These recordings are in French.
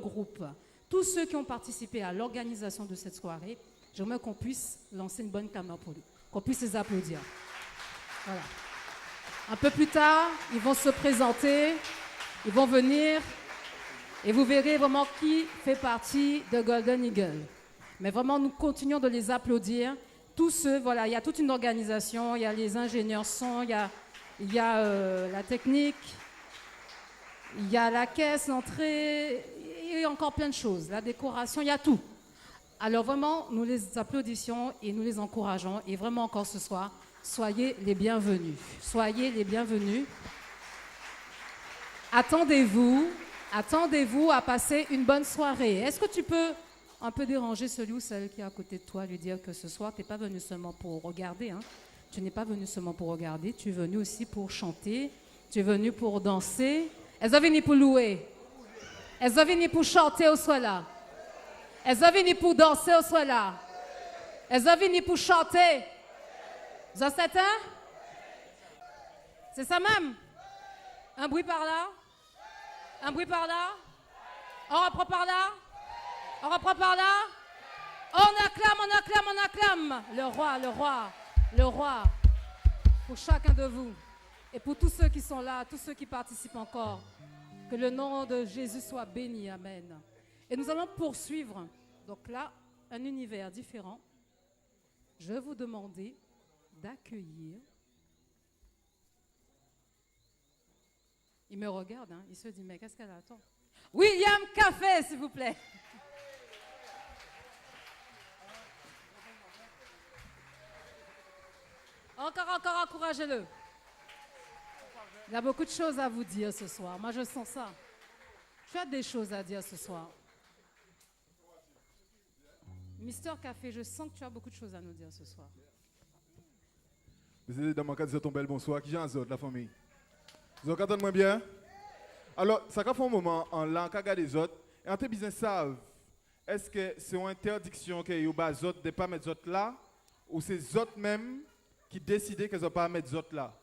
groupe, tous ceux qui ont participé à l'organisation de cette soirée, j'aimerais qu'on puisse lancer une bonne clameur pour eux, qu'on puisse les applaudir. Voilà. Un peu plus tard, ils vont se présenter, ils vont venir et vous verrez vraiment qui fait partie de Golden Eagle. Mais vraiment, nous continuons de les applaudir. Tous ceux, voilà, il y a toute une organisation, il y a les ingénieurs son, il y a la technique, il y a la caisse, l'entrée, et encore plein de choses, la décoration, il y a tout. Alors vraiment, nous les applaudissions et nous les encourageons. Et vraiment encore ce soir, soyez les bienvenus. Soyez les bienvenus. Attendez-vous à passer une bonne soirée. Est-ce que tu peux un peu déranger celui ou celle qui est à côté de toi, lui dire que ce soir, tu n'es pas venu seulement pour regarder. Hein. Tu n'es pas venu seulement pour regarder, tu es venu aussi pour chanter, tu es venu pour danser. Elles sont venues pour louer. Elles sont venues pour chanter au soir là. Elles sont venues pour danser au soir là. Elles sont venues pour chanter. Vous en êtes un? C'est ça même? Un bruit par là? Un bruit par là? On reprend par là? On reprend par là? On acclame, on acclame, on acclame. Le roi, le roi, le roi. Pour chacun de vous. Et pour tous ceux qui sont là, tous ceux qui participent encore. Que le nom de Jésus soit béni. Amen. Et nous allons poursuivre. Donc là, un univers différent. Je vais vous demander d'accueillir. Il me regarde, hein, il se dit, mais qu'est-ce qu'elle attend? William Café, s'il vous plaît. Encore, encouragez-le. Il a beaucoup de choses à vous dire ce soir. Moi, je sens ça. Tu as des choses à dire ce soir. Mister Café, je sens que tu as beaucoup de choses à nous dire ce soir. Désolé, dans mon cas, ton bel bonsoir. Qui j'ai un autre, la famille? Vous entendez moins bien? Alors, ça fait un moment en langue, quand les autres, et en tes business savent, est-ce que c'est une interdiction que vous avez de ne pas mettre les autres là, ou c'est les autres même qui décident qu'ils ne pas mettre les autres là?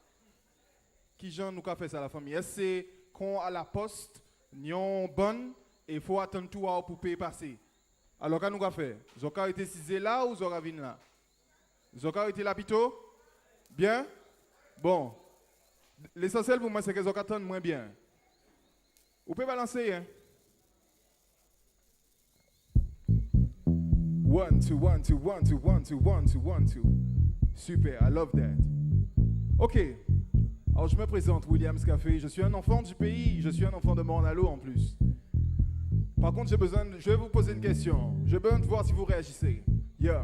Qui j'en nous a fait ça, la famille? Est-ce que c'est qu'on à la poste, nous bonne, et il faut attendre tout pour payer passer? Alors, qu'est-ce qu'on a fait? Vous avez été cisé là ou vous avez venu là? Vous avez été là plutôt? Bien? Bon. L'essentiel pour moi, c'est que vous attendent moins bien. Vous pouvez balancer, hein? 1, 2, 1, 2, 1, 2, 1, 2, 1, 2, 1, 2. Super, I love that. Ok. Alors, je me présente, Williams Café. Je suis un enfant du pays. Je suis un enfant de Mornalo en plus. Par contre, je vais vous poser une question. J'ai besoin de voir si vous réagissez. Yeah.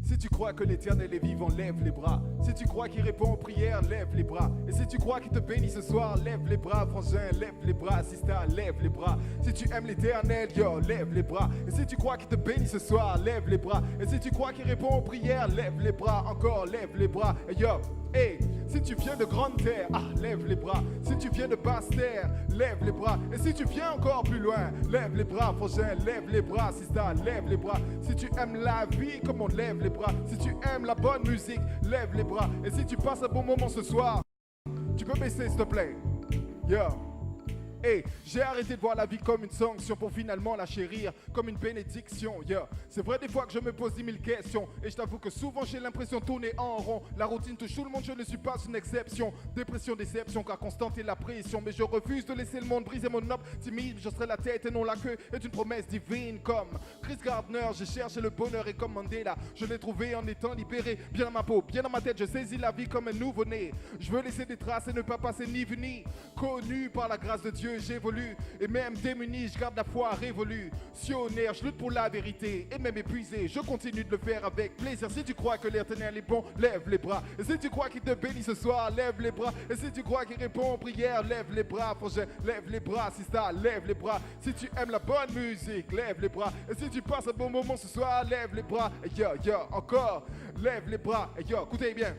Si tu crois que l'Éternel est vivant, lève les bras. Si tu crois qu'il répond aux prières, lève les bras. Et si tu crois qu'il te bénit ce soir, lève les bras, frangin, lève les bras, sister, lève les bras. Si tu aimes l'Éternel, yo, lève les bras. Et si tu crois qu'il te bénit ce soir, lève les bras. Et si tu crois qu'il répond aux prières, lève les bras, encore, lève les bras. Et yo, hey, si tu viens de grande terre, lève les bras. Si tu viens de basse terre, lève les bras. Et si tu viens encore plus loin, lève les bras, frangin, lève les bras, sister, lève les bras. Si tu aimes la vie, comme on lève les bras. Si tu aimes la bonne musique, lève les bras. Et si tu passes un bon moment ce soir, tu peux baisser s'il te plaît. Yeah. Hey, j'ai arrêté de voir la vie comme une sanction pour finalement la chérir comme une bénédiction. Yeah. C'est vrai des fois que je me pose 10 000 questions et je t'avoue que souvent j'ai l'impression de tourner en rond. La routine touche tout le monde, je ne suis pas une exception. Dépression, déception, car constante est la pression. Mais je refuse de laisser le monde briser mon optimisme. Je serai la tête et non la queue est une promesse divine. Comme Chris Gardner, j'ai cherché le bonheur et comme Mandela, je l'ai trouvé en étant libéré. Bien dans ma peau, bien dans ma tête, je saisis la vie comme un nouveau-né. Je veux laisser des traces et ne pas passer ni vu ni connu par la grâce de Dieu. J'évolue et même démuni, je garde la foi révolutionnaire. Je lutte pour la vérité et même épuisé, je continue de le faire avec plaisir. Si tu crois que l'Éternel est bon, lève les bras. Et si tu crois qu'il te bénit ce soir, lève les bras. Et si tu crois qu'il répond aux prières, lève les bras. Frangin, lève les bras. Sister, lève les bras. Si tu aimes la bonne musique, lève les bras. Et si tu passes un bon moment ce soir, lève les bras. Et yo, encore, lève les bras. Et yo, écoutez bien.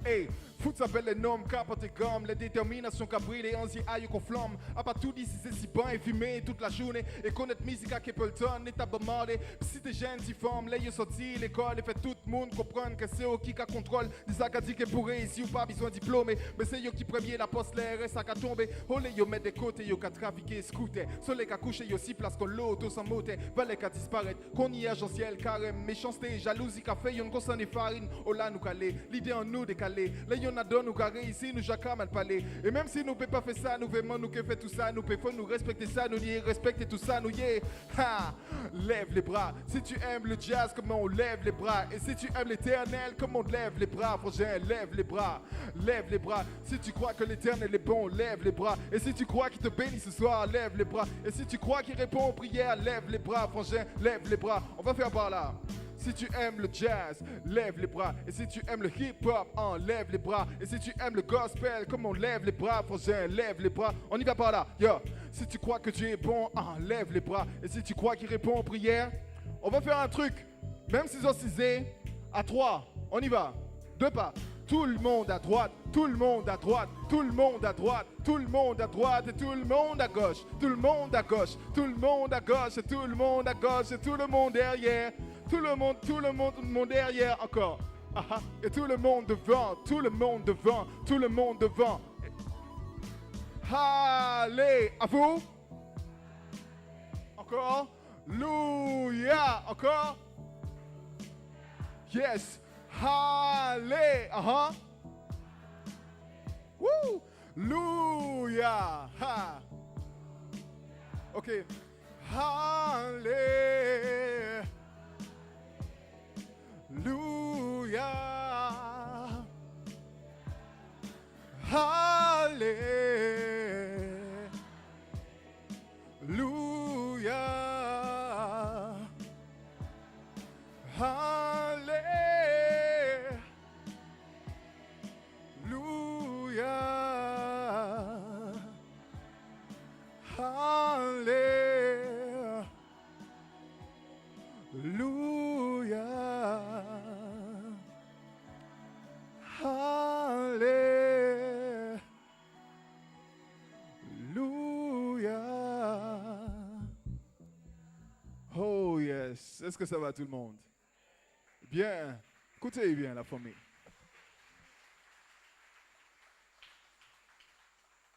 Hey, Foot s'appelle les noms, cap tes gommes, les déterminations qu'a brillé, on dit aïe qu'on flamme. À part tout dit, si c'est si bon et fumé toute la journée. Et connaître musique à Capleton, et t'as bombardé. Si t'es jeune, si forme, les yeux sortis, l'école, et fait tout le monde comprendre que c'est eux qui contrôle. Des acadiques pour réussir ou pas besoin de diplômé. Mais c'est eux qui premier la poste, l'air et ça qu'a tombé. Oh les yo mettre des côtés, yo qu'a trafiqué, scooter. Soleil qu'a couché, yo si place qu'on l'auto sans moté. Valet qu'a disparaître, qu'on y a ciel carême. Méchanceté, jalousie qu'a fait, yon qu'on s'en est farine. Oh là nous calé, l'idée en nous décalé. Les yon a donné nous carré ici, nous jacques mal parler. Et même si nous ne pouvons pas faire ça, nous vraiment nous que fait tout ça. Nous pouvons nous respecter ça, nous y respecter tout ça, nous y est. Ha! Lève les bras. Si tu aimes le jazz, comment on lève les bras. Et si tu aimes l'éternel, comment on lève les bras. Frangin, lève les bras. Lève les bras. Si tu crois que l'éternel est bon, lève les bras. Et si tu crois qu'il te bénit ce soir, lève les bras. Et si tu crois qu'il répond aux prières, lève les bras. Frangin, lève les bras. On va faire par là. Si tu aimes le jazz, lève les bras. Et si tu aimes le hip-hop, enlève les bras. Et si tu aimes le gospel, comme on lève les bras, frangin, lève les bras. On y va par là, yo. Si tu crois que Dieu est bon, enlève les bras. Et si tu crois qu'il répond aux prières, on va faire un truc. Même si on s'isait, à 3, on y va. 2 pas. Tout le monde à droite, tout le monde à droite, tout le monde à droite, tout le monde à droite et tout le monde à gauche, tout le monde à gauche, tout le monde à gauche et tout le monde à gauche et tout le monde derrière. Tout le monde derrière encore. Et tout le monde devant, tout le monde devant, tout le monde devant. Allez, à vous. Encore. Louia, encore. Yes. Allez, Woo. Louia. Ha. Ok. Allez. Alléluia. Alléluia. Alléluia. Alléluia. Alléluia. Oh yes. Est-ce que ça va tout le monde? Bien. Écoutez bien la famille.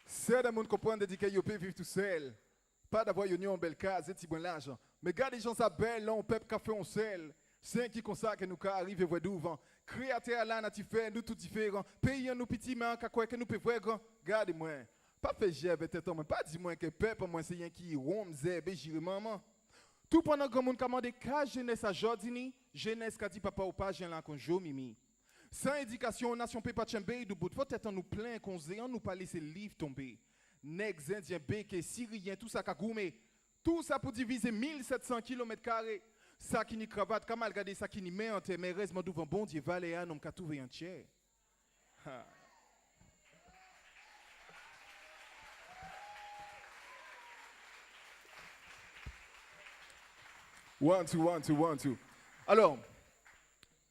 C'est des gens qui comprennent dédiquer qu'ils peuvent vivre tout seul. Pas d'avoir une en belle case et bon l'argent. Mais garde les gens ça belle, là on peuple café on sel. C'est qui comme ça que nous arrive et voir devant. Créateur là n'a-t-il fait nous tout différent. Pays nous petit man quoi que nous peut voir grand. Gardez-moi. Pas fait j'avais tête homme, pas dis-moi que peuple moi c'est rien qui rome zébé jire maman. Tout pendant que monde commande cas jeunesse à Jordini, jeunesse qu'a dit papa ou pas j'ai là qu'on joue mimi. Sans éducation, nation peut pas chamber du bout de faut-être nous plein qu'on zéan nous pas laisser le livre tomber. Nègres indiens béquets, syriens, tout ça qu'a goumé. Tout ça pour diviser 1700 km². Ça qui ni cravate, comme regarder ça qui ni met en terre, mais reste devant bon Dieu, valéan, on qu'a trouvé un tiers. One, two, one, two, one, two. Alors,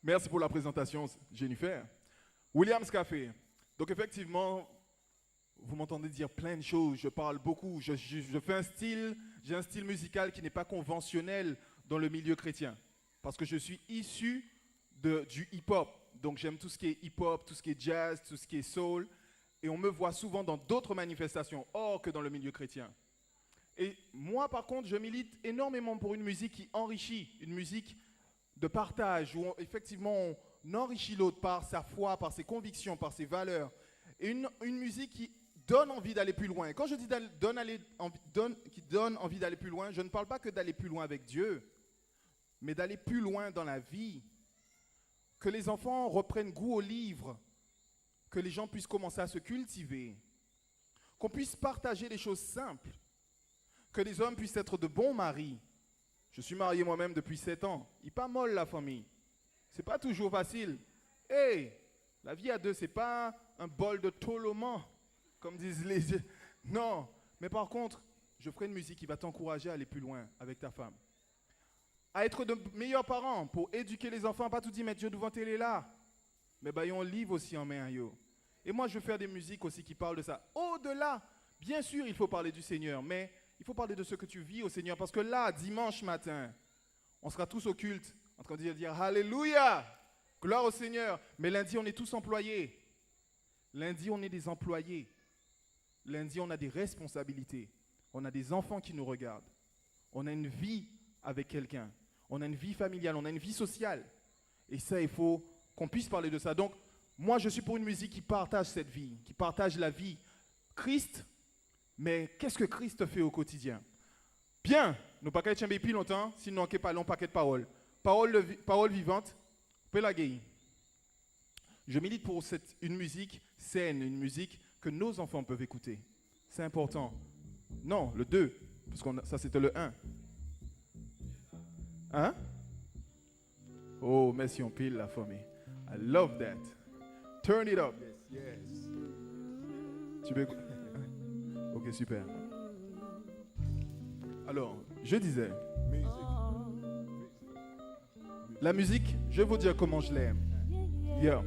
merci pour la présentation, Jennifer. Williams Café. Donc effectivement, vous m'entendez dire plein de choses, je parle beaucoup, je fais j'ai un style musical qui n'est pas conventionnel dans le milieu chrétien. Parce que je suis issu du hip-hop. Donc j'aime tout ce qui est hip-hop, tout ce qui est jazz, tout ce qui est soul. Et on me voit souvent dans d'autres manifestations, hors que dans le milieu chrétien. Et moi, par contre, je milite énormément pour une musique qui enrichit, une musique de partage, où effectivement on enrichit l'autre par sa foi, par ses convictions, par ses valeurs. Et une musique qui donne envie d'aller plus loin. Et quand je dis qui donne envie d'aller plus loin, je ne parle pas que d'aller plus loin avec Dieu, mais d'aller plus loin dans la vie. Que les enfants reprennent goût au livre, que les gens puissent commencer à se cultiver, qu'on puisse partager des choses simples, que les hommes puissent être de bons maris. Je suis marié moi-même depuis 7 ans. Il n'est pas molle la famille. C'est pas toujours facile. Hey, la vie à deux, c'est pas un bol de toloman, comme disent les... Non, mais par contre, je ferai une musique qui va t'encourager à aller plus loin avec ta femme. À être de meilleurs parents pour éduquer les enfants, pas tout dire, mettre Dieu devant télé là. Mais bah, on livre aussi en main, yo. Et moi, je veux faire des musiques aussi qui parlent de ça. Au-delà, bien sûr, il faut parler du Seigneur, mais il faut parler de ce que tu vis au Seigneur. Parce que là, dimanche matin, on sera tous au culte, en train de dire Alléluia, gloire au Seigneur. Mais lundi, on est tous employés. Lundi, on est des employés. Lundi, on a des responsabilités. On a des enfants qui nous regardent. On a une vie avec quelqu'un. On a une vie familiale, on a une vie sociale. Et ça, il faut qu'on puisse parler de ça. Donc, moi, je suis pour une musique qui partage cette vie, qui partage la vie. Christ, mais qu'est-ce que Christ fait au quotidien? Bien, nous ne pouvons pas être plus longtemps, sinon on n'a pas long paquet de paroles. Parole vivante, Pelagei. Je milite pour une musique saine, une musique que nos enfants peuvent écouter. C'est important. Non, le 2, parce que ça c'était le 1. Hein? Oh, merci, on pile la famille. I love that. Turn it up. Yes. Tu peux... Ok, super. Alors, je disais, la musique, je vais vous dire comment je l'aime. Yeah.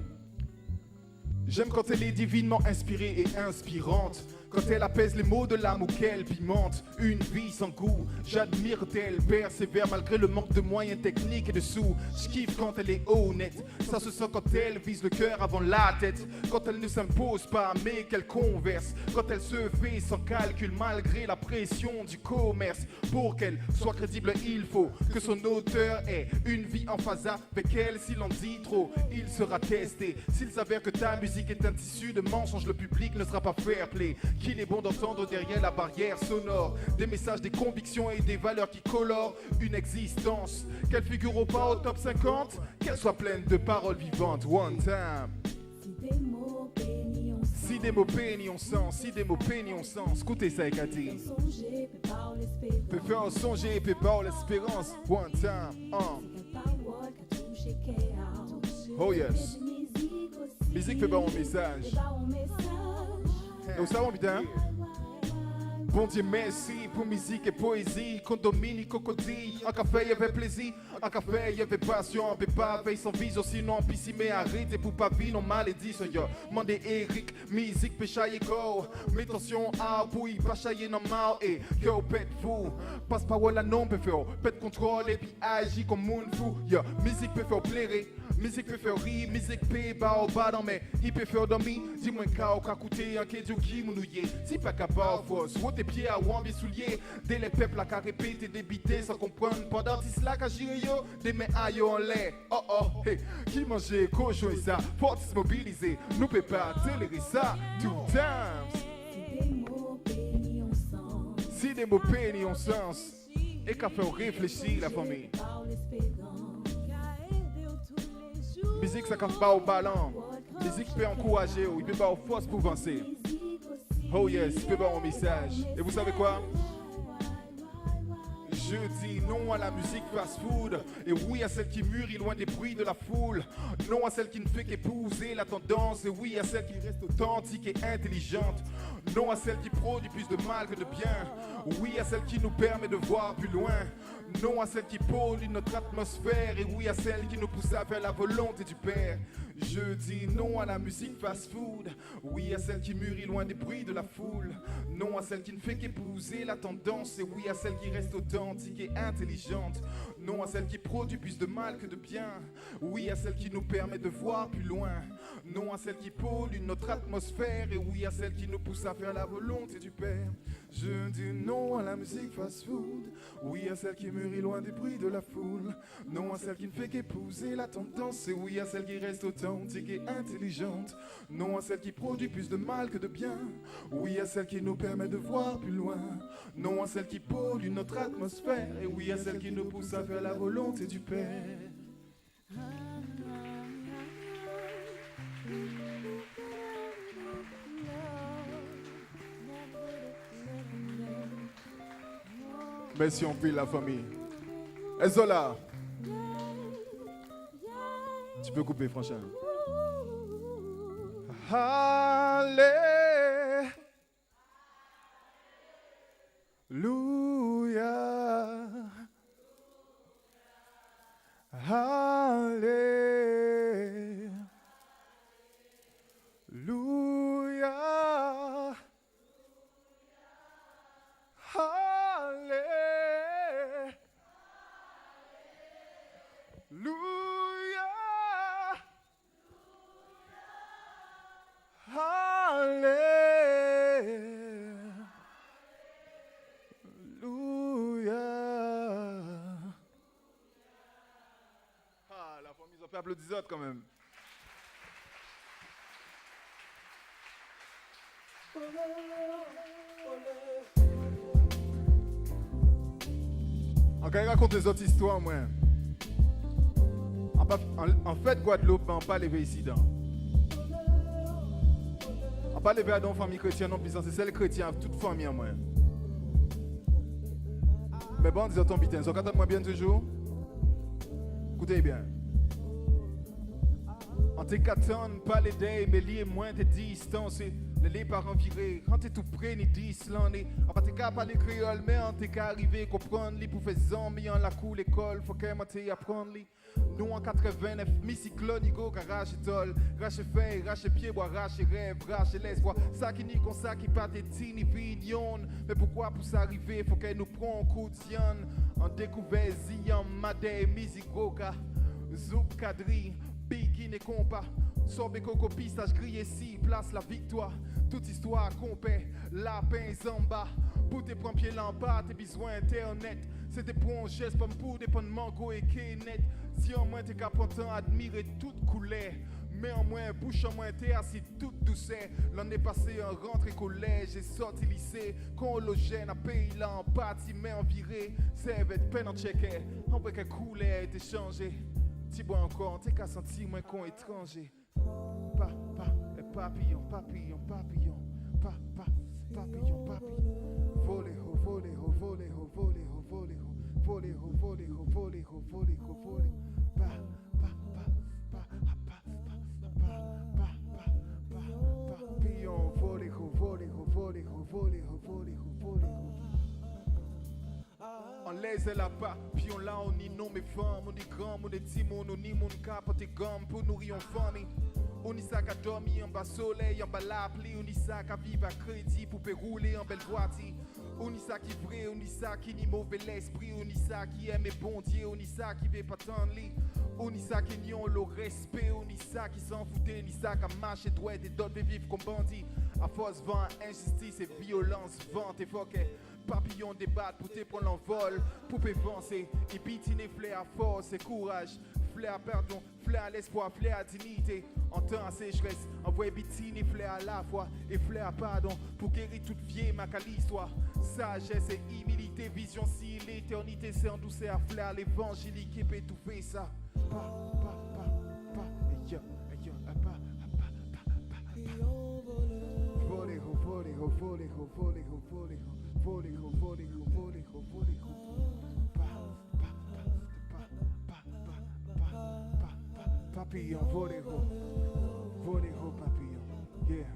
J'aime quand elle est divinement inspirée et inspirante. Quand elle apaise les mots de l'âme ou qu'elle pimente une vie sans goût. J'admire qu'elle persévère malgré le manque de moyens techniques et de sous. Je kiffe quand elle est honnête. Ça se sent quand elle vise le cœur avant la tête. Quand elle ne s'impose pas mais qu'elle converse. Quand elle se fait sans calcul malgré la pression du commerce. Pour qu'elle soit crédible, il faut que son auteur ait une vie en phase avec elle. S'il en dit trop, il sera testé. S'il s'avère que ta musique est un tissu de mensonges, le public ne sera pas fair play. Qu'il est bon d'entendre derrière la barrière sonore des messages, des convictions et des valeurs qui colorent une existence. Qu'elle figure ou pas au top 50, qu'elle soit pleine de paroles vivantes. One time. Si des mots peignent ont sens, si des mots peignent ont sens. Écoutez ça, Cathy. Peut faire songer, peut pas l'espérance. One time. Oh yes. Musique fait pas mon message. Et vous savez, putain? Bon Dieu merci pour musique et poésie. Condomini, cocodille. En café, il y avait plaisir. En café, il y avait passion. On peut pas veiller sans vision. Sinon, puis si mais arrêtez pour pas vivre, non malédiction. Yo, mandez Eric, musique, péchaille go. Mets attention à vous, pas chailler normal. Et que vous pète fou. Passe parole à non, peut faire. Pète contrôle et puis agit comme moun fou. Yo, musique peut faire plairer. Musique peut faire rire. Musique peut bas au bas dans mais il peut faire dormir. Dis-moi qu'à coûter un kédio qui mounouillé. Si pas qu'à bas force. Tes pieds à Wambi souliers. Dès les peuples à qu'à répéter, débiter sans comprendre. Pendant que là qu'à gérer yo, des mains aïe en l'air. Oh oh, hey, qui mangeait cochon et ça, force mobilisée. Nous peut pas tolérer ça, two times. Si des mots peignent ont sens, et qu'à faire réfléchir la famille. Musique ça casse pas au ballon. Musique peut encourager, il peut pas aux forces pour avancer. Oh yes, il peut pas un message. Et vous savez quoi? Je dis non à la musique fast-food. Et oui à celle qui mûrit loin des bruits de la foule. Non à celle qui ne fait qu'épouser la tendance. Et oui à celle qui reste authentique et intelligente. Non à celle qui produit plus de mal que de bien. Oui à celle qui nous permet de voir plus loin. Non à celle qui pollue notre atmosphère. Et oui à celle qui nous pousse à faire la volonté du Père. Je dis non à la musique fast-food. Oui à celle qui mûrit loin des bruits de la foule. Non à celle qui ne fait qu'épouser la tendance. Et oui à celle qui reste authentique et intelligente. Non à celle qui produit plus de mal que de bien. Oui à celle qui nous permet de voir plus loin. Non à celle qui pollue notre atmosphère. Et oui à celle qui nous pousse à faire la volonté du Père. Je dis non à la musique fast-food. Oui à celle qui mûrit loin des bruits de la foule. Non à celle qui ne fait qu'épouser la tendance. Et oui à celle qui reste authentique et intelligente. Non à celle qui produit plus de mal que de bien. Oui à celle qui nous permet de voir plus loin. Non à celle qui pollue notre atmosphère. Et oui à celle qui nous pousse à faire la volonté du Père. Merci en pile la famille. Ezola. Tu peux couper franchement. Alléluia. Alléluia. Applaudissez quand même. On va raconter des autres histoires, moi. En fait, Guadeloupe, on pas levé ici dans. On pas levé dans la famille chrétienne, non plus, c'est celle chrétienne, toute famille, moi. Mais bon, disons ton bitin, vous entendez moi bien toujours? Écoutez bien. En te qu'attendre, pas les days, mais lié moins de distance. Les parents virés, quand t'es tout près, ni 10 l'année. En pas t'es qu'à parler créole, mais en t'es qu'à arriver, comprendre les pour faire zombie en la cool l'école, faut qu'elle m'aille apprendre les. Nous en 89, mi-cyclone, go, garage et tol. Rache fin, rache pied, bois, rache rêve, rache l'espoir. Ça qui n'y comme ça qui pas tes ni vignon. Mais pourquoi pour s'arriver, faut qu'elle nous prend un coup de zion. En découvert Zion, Madé, Mizigoka, Zouk Kadri, Bigin et compas. Sorbe coco pistage grillé si place la victoire. Toute histoire compère, lapin zamba. Pour tes prendre pied là-bas, tes besoins internet. C'est des bons gestes, pas pour des pommes mango et kénet. Si en moins t'es capable admirer toute couleur. Mais en moins, bouche en moins, t'es assis toute douceur. L'année passée, en rentrée collège et sorti lycée. Cologène, à pays là en partie, mais en virée. C'est avec peine en checker. En vrai qu'elle coulait, était changé. Si bon encore, t'es qu'à sentir moins qu'on étranger. Papillon, papillon, papillon, papillon, papillon. Voler, voler, voler, voler, voler, voler, voler, voler, voler, voler. Papillon, voler, voler, voler, voler, voler, voler. On laisse la papillon là, on y nomme mes femmes, on est grand, on est timon, on y mon cap, on est gomme pour nourrir en famille. On y ça qu'à dormir en bas soleil, en bas la pluie, on y ça qu'à vivre à crédit pour rouler en belle voiture. On y ça qui vrai, on y ça qui ni mauvais l'esprit, on y ça qui aime bon Dieu, on y ça qui veut pas tant lit. On y ça qui n'y ont le respect, on y ça qui s'en foutait, ni ça qui marche droit et d'autres veulent vivre comme bandits. À force vent, injustice et violence, vente et foquet. Papillon débattent pour te prendre l'envol, pour avancer, et bitiner flair à force et courage. Flair à pardon, flair à l'espoir, flair à dignité. En temps à sécheresse, envoie bitine et flair à la foi. Et flair à pardon, pour guérir toute vieille macale histoire. Sagesse et humilité, vision si l'éternité c'est en douceur à flair à l'évangile qui peut étouffer ça. Voler, voler, voler, voler, voler, voler, voler, voler, voler. Papillon, voler, voler, papillon, yeah.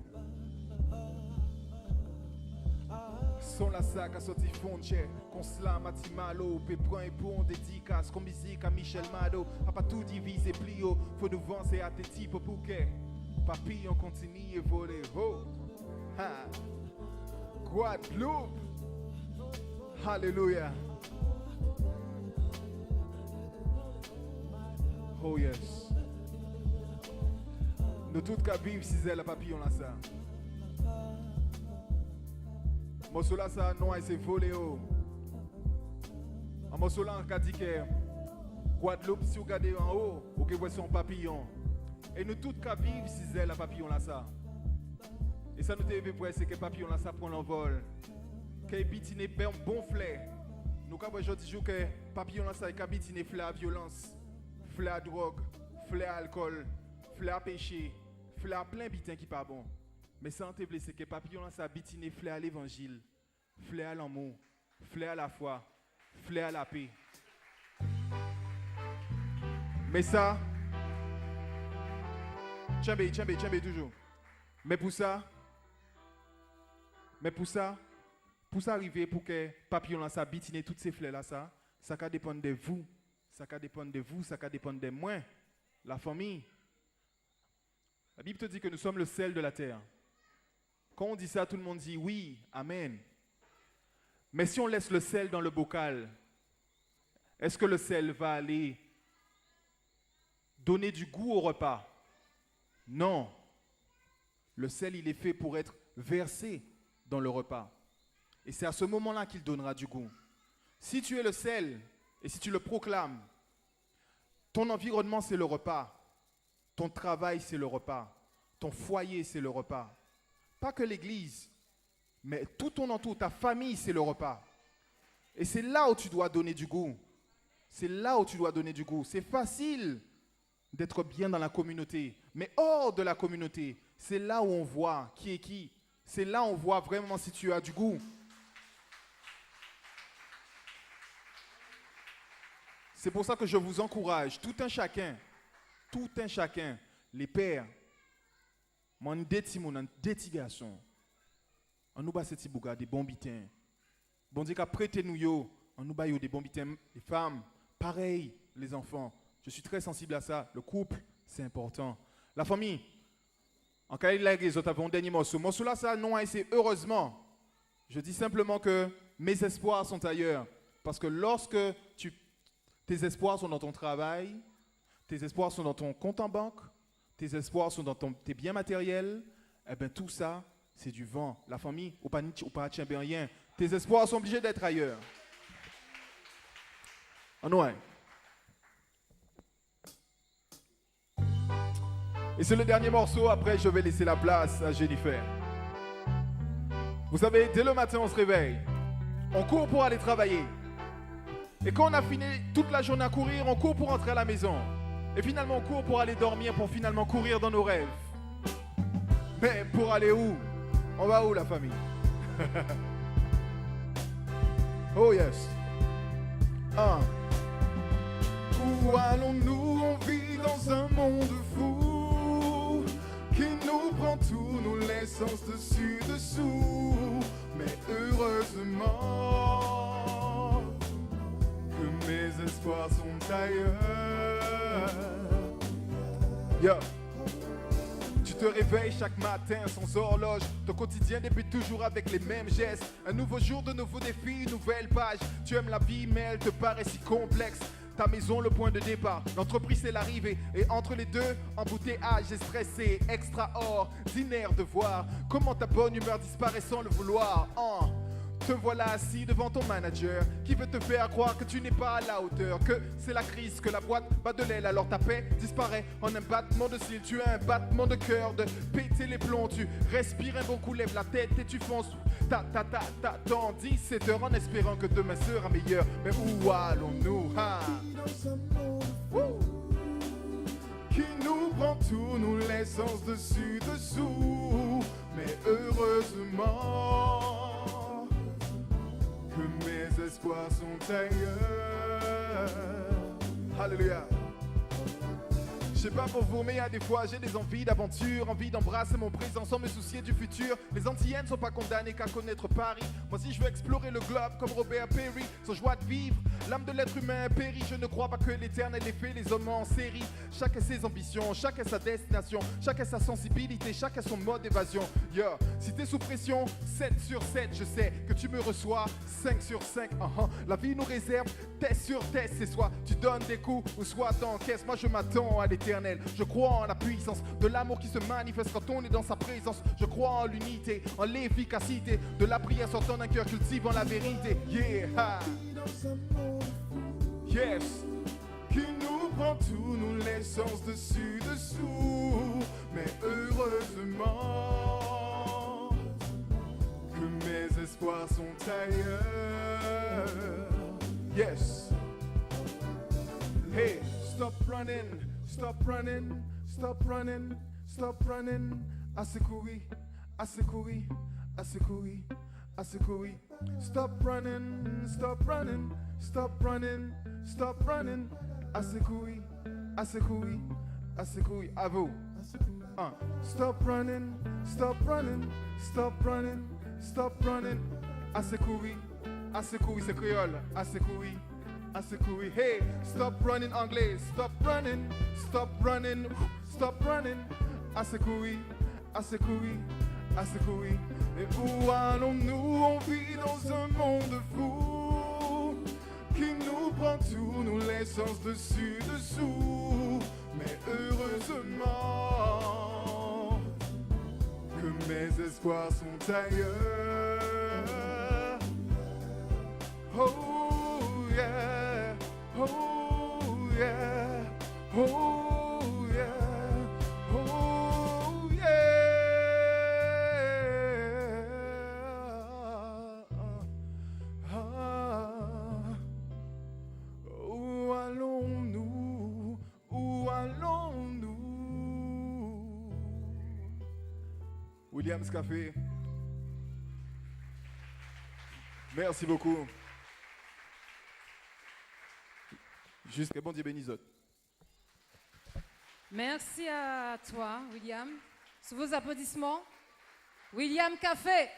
Son la sac à sortir frontière, qu'on slam à Timalo, Péprin et bon dédicace, comme musique à Michel Mado, a pas tout divisé plio, faut nous vancer à tes types au bouquet. Papillon continue et voler, oh, ha, Guadeloupe, hallelujah. Oh yes. Nous tous qu'à vivre si c'est la papillon là ça. Morceau là ça non c'est volé oh. Un morceau là on a dit que Guadeloupe si vous regardez en haut, vous voyez son papillon. Et nous tous qu'à vivre si c'est la papillon là ça. Et ça nous devait voir c'est que papillon là ça prend l'envol. Que bitine bon flair. Nous quand aujourd'hui jour que papillon là ça est bitine flair à violence, flair à drogue, flair à alcool, flair à péché, flair à plein bitin qui pas bon. Mais ça, on te blessé que papillon là, ça bitine flair à l'évangile, flair à l'amour, flair à la foi, flair à la paix. Mais ça, tchambé toujours. Mais pour ça, pour ça arriver, pour que papillon là, ça bitine toutes ces fleurs là, ça va dépendre de vous, ça va dépendre de vous, ça va dépendre de moi, la famille. La Bible te dit que nous sommes le sel de la terre. Quand on dit ça, tout le monde dit oui, amen. Mais si on laisse le sel dans le bocal, est-ce que le sel va aller donner du goût au repas? Non. Le sel, il est fait pour être versé dans le repas. Et c'est à ce moment-là qu'il donnera du goût. Si tu es le sel et si tu le proclames, ton environnement, c'est le repas. Ton travail, c'est le repas. Ton foyer, c'est le repas. Pas que l'église, mais tout ton entour, ta famille, c'est le repas. Et c'est là où tu dois donner du goût. C'est là où tu dois donner du goût. C'est facile d'être bien dans la communauté, mais hors de la communauté, c'est là où on voit qui est qui. C'est là où on voit vraiment si tu as du goût. C'est pour ça que je vous encourage, tout un chacun, les pères, mon détimon, des garçons, on nous bat ces petits bougas, des bons bitins. Bon Dieu qu'a prêté nous yo, on nous bat des bons bitins, les femmes, pareil, les enfants. Je suis très sensible à ça. Le couple, c'est important. La famille, en cas de les autres, un dernier morceau. Morceau là, ça, non, c'est heureusement. Je dis simplement que mes espoirs sont ailleurs. Parce que lorsque tes espoirs sont dans ton travail, tes espoirs sont dans ton compte en banque, tes espoirs sont dans tes biens matériels, eh bien tout ça, c'est du vent. La famille, ou pas rien. Tes espoirs sont obligés d'être ailleurs. En ouais. Et c'est le dernier morceau, après je vais laisser la place à Jennifer. Vous savez, dès le matin on se réveille, on court pour aller travailler. Et quand on a fini toute la journée à courir, on court pour rentrer à la maison. Et finalement on court pour aller dormir, pour finalement courir dans nos rêves. Mais pour aller où? On va où la famille? Oh yes. Où allons-nous? On vit dans un monde fou qui nous prend tout, nous laisse dessus dessous. Mais heureusement que mes espoirs sont ailleurs. Yo. Tu te réveilles chaque matin sans horloge. Ton quotidien débute toujours avec les mêmes gestes. Un nouveau jour, de nouveaux défis, une nouvelle page. Tu aimes la vie mais elle te paraît si complexe. Ta maison, le point de départ, l'entreprise c'est l'arrivée. Et entre les deux, embouteillage et stressé, extraordinaire de voir comment ta bonne humeur disparaît sans le vouloir. Te voilà assis devant ton manager qui veut te faire croire que tu n'es pas à la hauteur, que c'est la crise, que la boîte bat de l'aile. Alors ta paix disparaît en un battement de cils. Tu as un battement de cœur de péter les plombs. Tu respires un bon coup, lèves la tête et tu fonces. T'attends 17 heures en espérant que demain sera meilleur. Mais où allons-nous? Qui nous prend tout, nous laisse dessus dessous. Mais heureusement que mes espoirs sont ailleurs. Alléluia. Je sais pas pour vous, mais il y a des fois j'ai des envies d'aventure, envie d'embrasser mon présent sans me soucier du futur. Les Antillais ne sont pas condamnés qu'à connaître Paris. Moi si je veux explorer le globe comme Robert Perry, sans joie de vivre, l'âme de l'être humain périt. Je ne crois pas que l'éternel ait fait les hommes en série. Chacun ses ambitions, chacun sa destination, chacun sa sensibilité, chacun son mode d'évasion. Yo, si t'es sous pression, 7 sur 7, je sais que tu me reçois 5 sur 5. La vie nous réserve test sur test, c'est soit tu donnes des coups ou soit t'encaisses. Moi je m'attends à l'éternel. Je crois en la puissance de l'amour qui se manifeste quand on est dans sa présence. Je crois en l'unité, en l'efficacité de la prière sortant d'un cœur cultivant la vérité. Yeah. Yes. Qui nous prend tout, nous laisse dessus dessous. Mais heureusement que mes espoirs sont ailleurs. Yes. Hey, stop running. Stop running, stop running, stop running. Assez couru, assez couru, assez couru, assez couru. Stop running, stop running, stop running, stop running. Assez couru, assez couru, assez couru. À vous. Stop running, stop running, stop running, stop running. Assez couru, c'est créole, assez couru. Assez couru. Hey, stop running anglais, stop running, stop running, stop running. Assez couru, assez couru, assez couru. Et où allons-nous? On vit dans un monde fou qui nous prend tout, nous laisse dessus dessous. Mais heureusement que mes espoirs sont ailleurs. Oh yeah, oh yeah, oh yeah, Williams Café. Merci beaucoup. Jusqu'à bon Dieu bénisote. Merci à toi, William. Sous vos applaudissements, William Café.